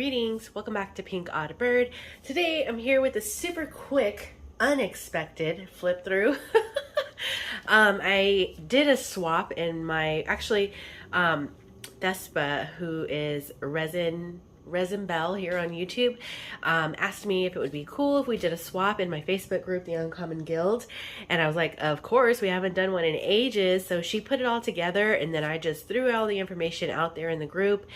Greetings, welcome back to PinkOddBird. Today I'm here with a super quick, unexpected flip through. I did a swap in my, Vespa, who is Resin Bell here on YouTube, asked me if it would be cool if we did a swap in my Facebook group, the Uncommon Guild, and I was like, of course, we haven't done one in ages. So she put it all together, and then I just threw all the information out there in the group,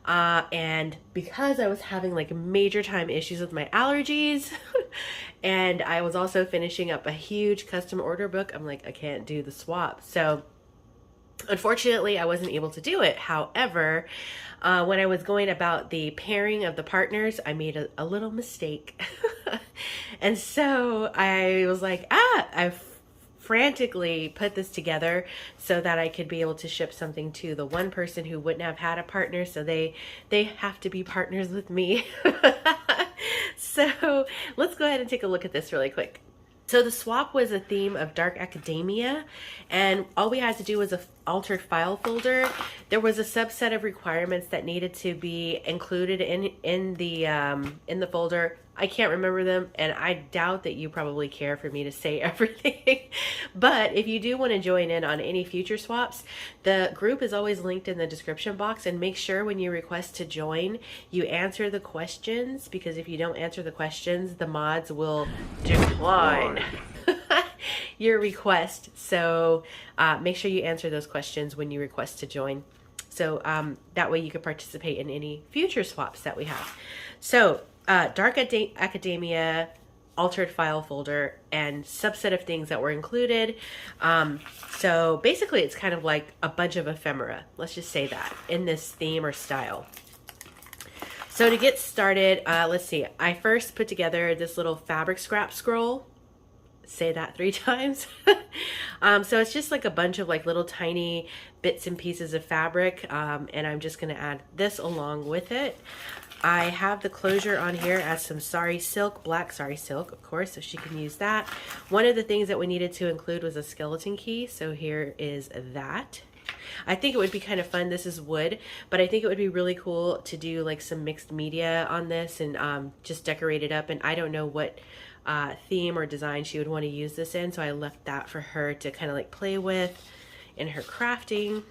and because I was having like major time issues with my allergies and I was also finishing up a huge custom order book, I'm like, I can't do the swap. So unfortunately, I wasn't able to do it. However, when I was going about the pairing of the partners, I made a little mistake. And so I was like, I frantically put this together so that I could be able to ship something to the one person who wouldn't have had a partner, so they have to be partners with me. So let's go ahead and take a look at this really quick. So the swap was a theme of dark academia, and all we had to do was an altered file folder. There was a subset of requirements that needed to be included in the folder. I can't remember them, and I doubt that you probably care for me to say everything. But if you do want to join in on any future swaps, the group is always linked in the description box, and make sure when you request to join, you answer the questions, because if you don't answer the questions, the mods will decline your request. So make sure you answer those questions when you request to join. So that way you can participate in any future swaps that we have. So dark academia, altered file folder, and subset of things that were included. So basically it's kind of like a bunch of ephemera, let's just say that, in this theme or style. So to get started, let's see, I first put together this little fabric scrap scroll. Say that 3 times. So it's just like a bunch of like little tiny bits and pieces of fabric, and I'm just going to add this along with it. I have the closure on here as some sari silk, black sari silk, of course, so she can use that. One of the things that we needed to include was a skeleton key, so here is that. I think it would be kind of fun. This is wood, but I think it would be really cool to do like some mixed media on this and just decorate it up. And I don't know what theme or design she would want to use this in, so I left that for her to kind of like play with in her crafting.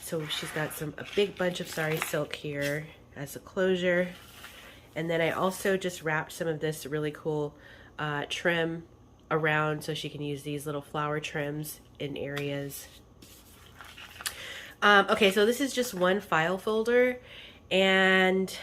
So she's got a big bunch of sari silk here as a closure. And then I also just wrapped some of this really cool trim around so she can use these little flower trims in areas. Okay, so this is just one file folder, and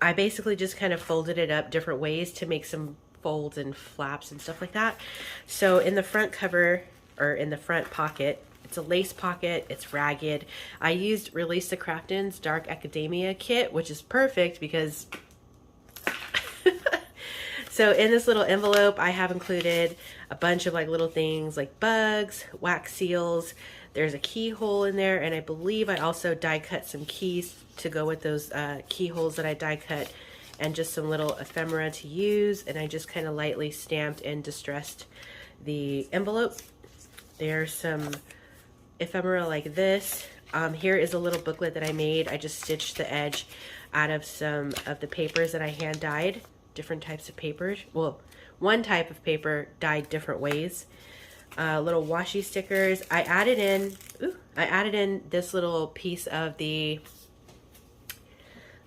I basically just kind of folded it up different ways to make some folds and flaps and stuff like that. So in the front cover, or in the front pocket, it's a lace pocket, it's ragged. I used ReleasetheCraftin's Dark Academia kit, which is perfect because so in this little envelope, I have included a bunch of like little things like bugs, wax seals. There's a keyhole in there, and I believe I also die cut some keys to go with those keyholes that I die cut, and just some little ephemera to use. And I just kind of lightly stamped and distressed the envelope. There's some ephemera like this. Here is a little booklet that I made. I just stitched the edge out of some of the papers that I hand dyed, different types of papers. Well, one type of paper dyed different ways. Little washi stickers. I added in this little piece of the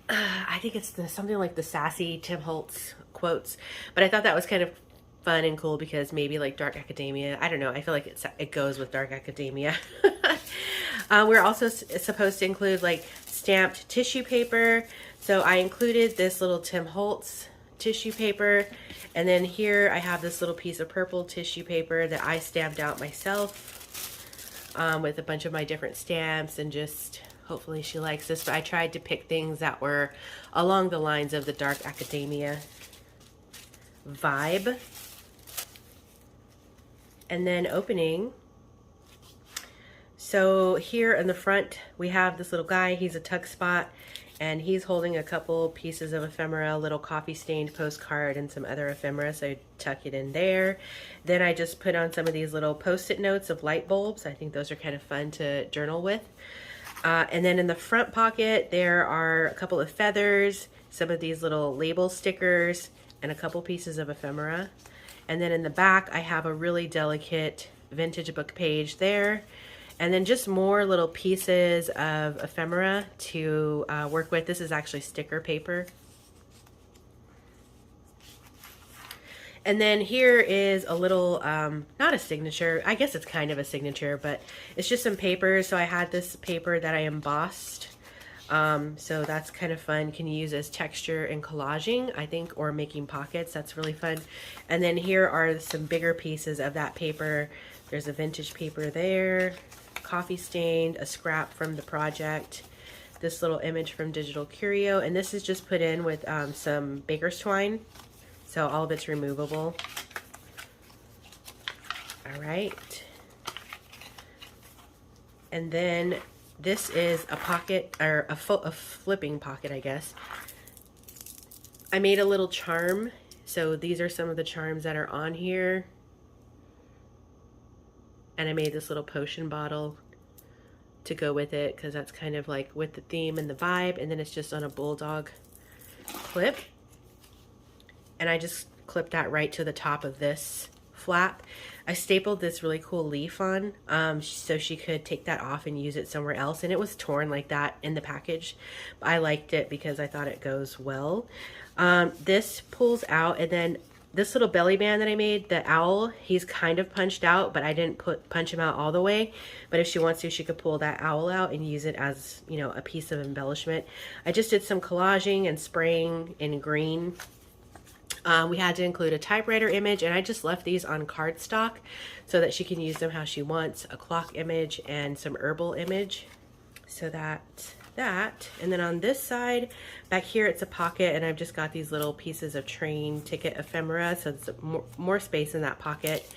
I think it's something like the sassy Tim Holtz quotes, but I thought that was kind of fun and cool because maybe like dark academia, I don't know, I feel like it goes with dark academia. We're also supposed to include like stamped tissue paper, so I included this little Tim Holtz tissue paper, and then here I have this little piece of purple tissue paper that I stamped out myself with a bunch of my different stamps, and just hopefully she likes this. But I tried to pick things that were along the lines of the dark academia vibe. And then opening, so here in the front we have this little guy. He's a tuck spot, and he's holding a couple pieces of ephemera, a little coffee stained postcard and some other ephemera, so I tuck it in there. Then I just put on some of these little post-it notes of light bulbs. I think those are kind of fun to journal with. And then in the front pocket, there are a couple of feathers, some of these little label stickers, and a couple pieces of ephemera. And then in the back, I have a really delicate vintage book page there. And then just more little pieces of ephemera to work with. This is actually sticker paper. And then here is a little, not a signature, I guess it's kind of a signature, but it's just some paper. So I had this paper that I embossed. So that's kind of fun. Can use as texture and collaging, I think, or making pockets. That's really fun. And then here are some bigger pieces of that paper. There's a vintage paper there, coffee stained, a scrap from the project, this little image from Digital Curio, and this is just put in with some baker's twine. So all of it's removable. All right. And then this is a pocket, or a flipping pocket, I guess. I made a little charm. So these are some of the charms that are on here. And I made this little potion bottle to go with it, because that's kind of like with the theme and the vibe. And then it's just on a bulldog clip. And I just clipped that right to the top of this flap. I stapled this really cool leaf on so she could take that off and use it somewhere else. And it was torn like that in the package. I liked it because I thought it goes well. This pulls out, and then this little belly band that I made, the owl, he's kind of punched out, but I didn't punch him out all the way. But if she wants to, she could pull that owl out and use it as, you know, a piece of embellishment. I just did some collaging and spraying in green. We had to include a typewriter image, and I just left these on cardstock so that she can use them how she wants, a clock image and some herbal image. So that. And then on this side, back here, it's a pocket, and I've just got these little pieces of train ticket ephemera, so it's more space in that pocket.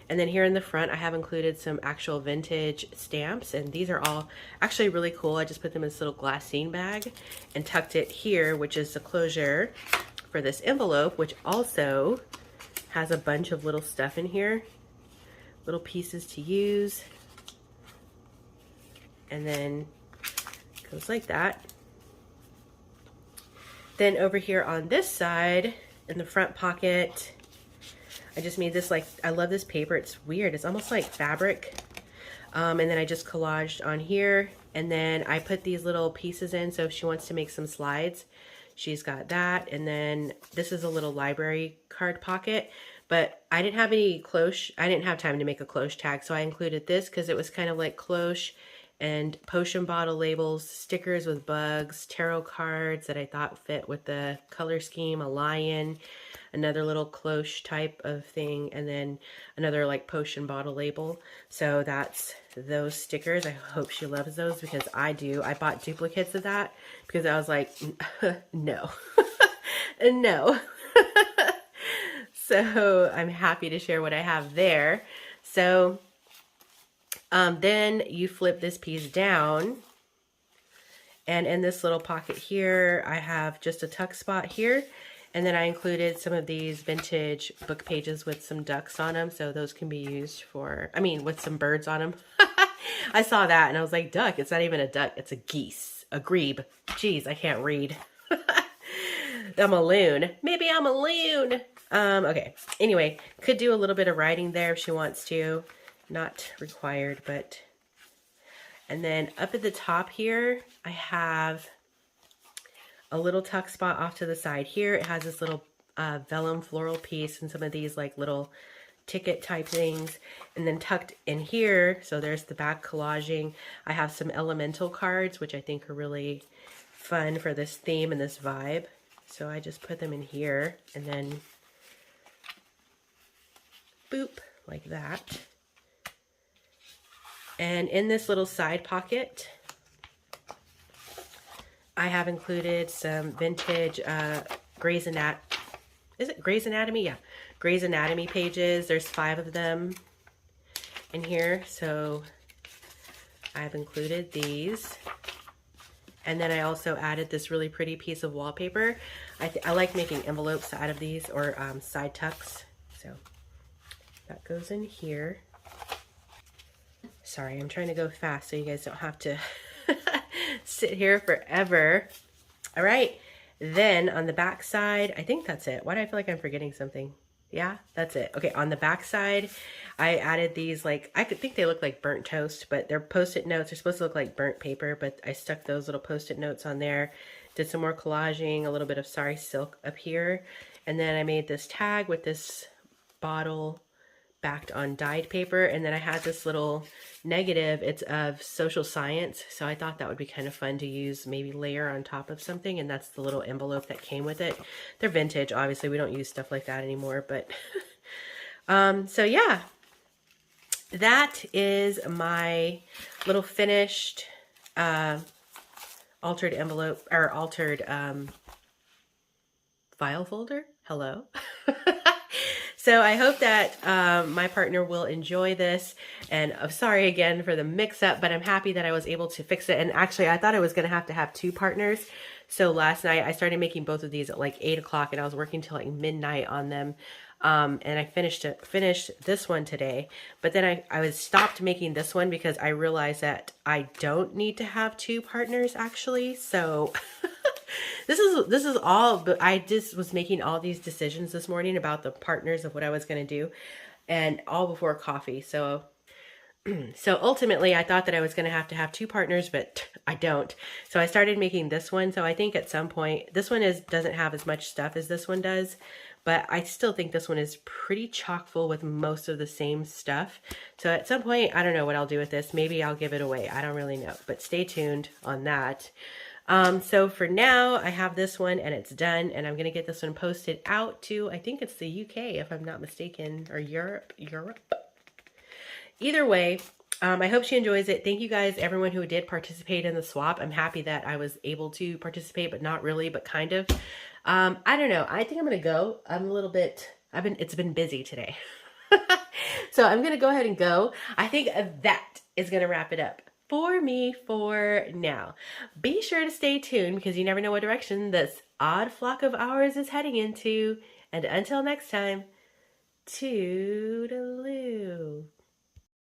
And then here in the front, I have included some actual vintage stamps, and these are all actually really cool. I just put them in this little glassine bag and tucked it here, which is the closure for this envelope, which also has a bunch of little stuff in here, little pieces to use. And then it goes like that. Then over here on this side, in the front pocket, I just made this, like, I love this paper. It's weird. It's almost like fabric. And then I just collaged on here. And then I put these little pieces in, so if she wants to make some slides, she's got that. And then this is a little library card pocket, but I didn't have any cloche. I didn't have time to make a cloche tag, so I included this because it was kind of like cloche and potion bottle labels, stickers with bugs, tarot cards that I thought fit with the color scheme, a lion, another little cloche type of thing, and then another like potion bottle label. So that's those stickers. I hope she loves those because I do. I bought duplicates of that because I was like, no, no. So I'm happy to share what I have there. So then you flip this piece down, and in this little pocket here, I have just a tuck spot here. And then I included some of these vintage book pages with some ducks on them. So those can be used for, I mean, with some birds on them. I saw that and I was like, duck, it's not even a duck. It's a geese, a grebe. Jeez, I can't read. I'm a loon. Maybe I'm a loon. Okay. Anyway, could do a little bit of writing there if she wants to. Not required, but. And then up at the top here, I have a little tuck spot off to the side here. It has this little vellum floral piece and some of these like little ticket type things. And then tucked in here, so there's the back collaging. I have some elemental cards, which I think are really fun for this theme and this vibe. So I just put them in here and then boop, like that. And in this little side pocket, I have included some vintage Grey's Anatomy. Is it Grey's Anatomy? Yeah. Grey's Anatomy pages. There's 5 of them in here. So I've included these. And then I also added this really pretty piece of wallpaper. I like making envelopes out of these, or side tucks. So that goes in here. Sorry, I'm trying to go fast so you guys don't have to sit here forever. All right. Then on the back side, I think that's it. Why do I feel like I'm forgetting something? Yeah, that's it. Okay, on the back side, I added these, like, I could think they look like burnt toast, but they're Post-it notes. They're supposed to look like burnt paper, but I stuck those little Post-it notes on there. Did some more collaging, a little bit of Sari silk up here. And then I made this tag with this bottle backed on dyed paper, and then I had this little negative. It's of social science, so I thought that would be kind of fun to use, maybe layer on top of something, and that's the little envelope that came with it. They're vintage, obviously we don't use stuff like that anymore, but so yeah, that is my little finished altered envelope, or altered file folder. Hello. So I hope that my partner will enjoy this, and I'm sorry again for the mix-up, but I'm happy that I was able to fix it. And actually, I thought I was going to have 2 partners. So last night, I started making both of these at like 8 o'clock, and I was working till like midnight on them. And I finished this one today, but then I was stopped making this one because I realized that I don't need to have 2 partners actually. So this is all, but I just was making all these decisions this morning about the partners of what I was going to do, and all before coffee. So ultimately I thought that I was going to have 2 partners, but I don't. So I started making this one. So I think at some point, this one doesn't have as much stuff as this one does, but I still think this one is pretty chock full with most of the same stuff. So at some point, I don't know what I'll do with this. Maybe I'll give it away. I don't really know, but stay tuned on that. So for now, I have this one and it's done, and I'm going to get this one posted out to, I think it's the UK, if I'm not mistaken, or Europe. Either way, I hope she enjoys it. Thank you guys, everyone who did participate in the swap. I'm happy that I was able to participate, but not really, but kind of. I don't know. I think I'm going to go. I'm a little bit, it's been busy today. So I'm going to go ahead and go. I think that is going to wrap it up for me for now. Be sure to stay tuned, because you never know what direction this odd flock of ours is heading into. And until next time, toodaloo.